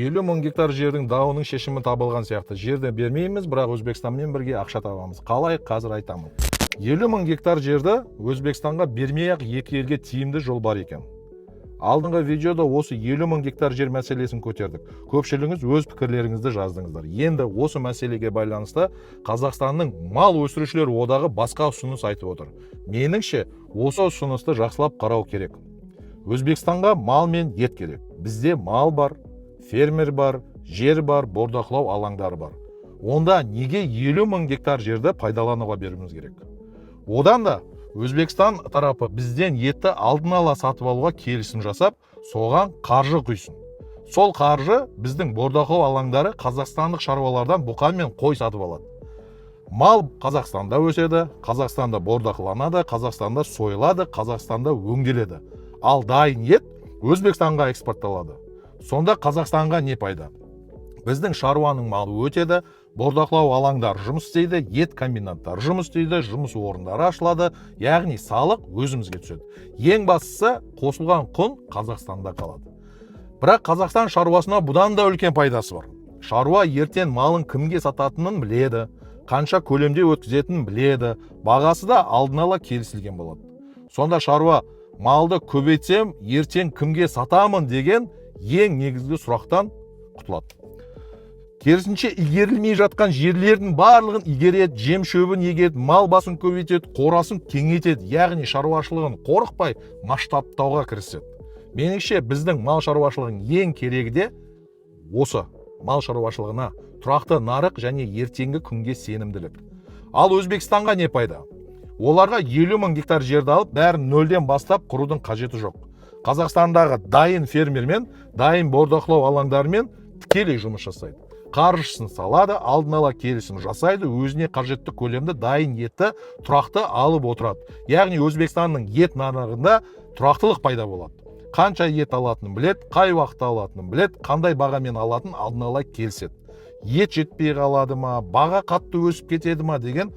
50 мың гектар жердің дауының шешімі табылған сияқты. Жерді бермейміз, бірақ Өзбекстанмен бірге ақша табамыз. Қалай? Қазір айтамын. 50 мың гектар жерді Өзбекстанға бермей-ақ екі елге тиімді жол бар екен. Алдыңғы видеода осы 50 мың гектар жер мәселесін көтердік. Көпшілігіңіз өз пікірлеріңізді жаздыңыздар. Енді осы мәселеге байланысты Қазақстанның мал өсірушілер одағы басқа ұсыныс айтып отыр. Меніңше, осы ұсынысты жақсылап қарау керек. Өзбекстанға мал мен ет керек. Бізде мал бар, фермер бар, жер бар, бордақылау алаңдары бар. Онда неге 50 мың гектар жерді пайдалануға беруіміз керек? Одан да Өзбекстан тарапы бізден етті алдын ала сатып алуға келісім жасап, соған қаржы құйсын. Сол қаржы біздің бордақылау алаңдары қазақстандық шаруалардан бұқан мен қой сатып алады. Мал Қазақстанда өседі, Қазақстанда бордақыланады, Қазақстанда сойылады, Қазақстанда өңделеді. Ал дайын ет Өзбекстанға экспортталады. Сонда Қазақстанға не пайда? Біздің шаруаның малы өтеді, бордақылау алаңдар жұмыс істейді, ет комбинаттар жұмыс істейді, жұмыс орындары ашылады, яғни салық өзімізге түседі. Ең бастысы қосылған құн Қазақстанда қалады. Бірақ Қазақстан шаруасына бұдан да үлкен пайдасы бар. Шаруа ертең малын кімге сататынын біледі, қанша көлемде өткізетінін біледі, бағасы да алдын ала келісілген болады. Сонда шаруа малды көбейтсем, ертең кімге сатамын деген ең негізгі сұрақтан құтылады. Керісінше игерілмей жатқан жерлердің барлығын игереді, жем шөбін егеді, мал басын көбейтеді, қорасын кеңейтеді, яғни шаруашылығын қорықпай масштабтауға кіріседі. Меніңше біздің мал шаруашылығының ең керегі де осы мал шаруашылығына тұрақты нарық және ертеңгі күнге сенімділік. Ал Өзбекстанға не пайда? Оларға 50 мың гектар жерді алып, бәрін нөлден бастап құрудың қажеті жоқ. Қазақстандағы дайын фермермен, дайын бордақылау алаңдарымен тікелей жұмыс жасайды. Қаржысын салады, алдын ала келісім жасайды, өзіне қажетті көлемді дайын етті тұрақты алып отырады. Яғни Өзбекстанның ет нарығында тұрақтылық пайда болады. Қанша ет алатынын білет, қай уақытта алатынын білет, қандай бағамен алатын алдын ала келіседі. Ет жетпей қалады ма, баға қатты өсіп кетеді ма деген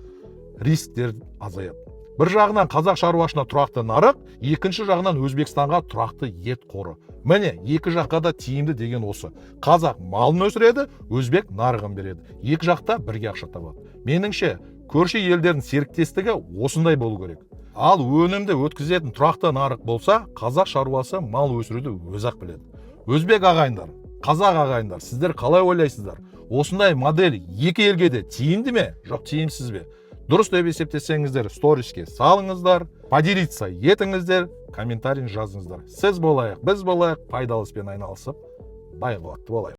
рисктер азаяды. Бір жағынан қазақ шаруашына тұрақты нарық, екінші жағынан Өзбекстанға тұрақты ет қоры. Міне, екі жаққа да тиімді деген осы. Қазақ малын өсіреді, өзбек нарығын береді. Екі жақта бірге ақша табады. Меніңше, көрші елдердің серіктестігі осындай болу керек. Ал өнімді өткізетін тұрақты нарық болса, қазақ шаруасы мал өсіруді өз-ақ біледі. Өзбек ағайындар, қазақ ағайындар, сіздер қалай ойлайсыздар? Осындай модель екі елге де тиімді ме, жоқ тиімсіз бе? Дұрыс деп есептесеңіздер, сториске салыңыздар, поделиться етіңіздер, комментарий жазыңыздар. Сіз болайық, біз болайық, пайдалы іспен айналысып, бай қуатты болайық.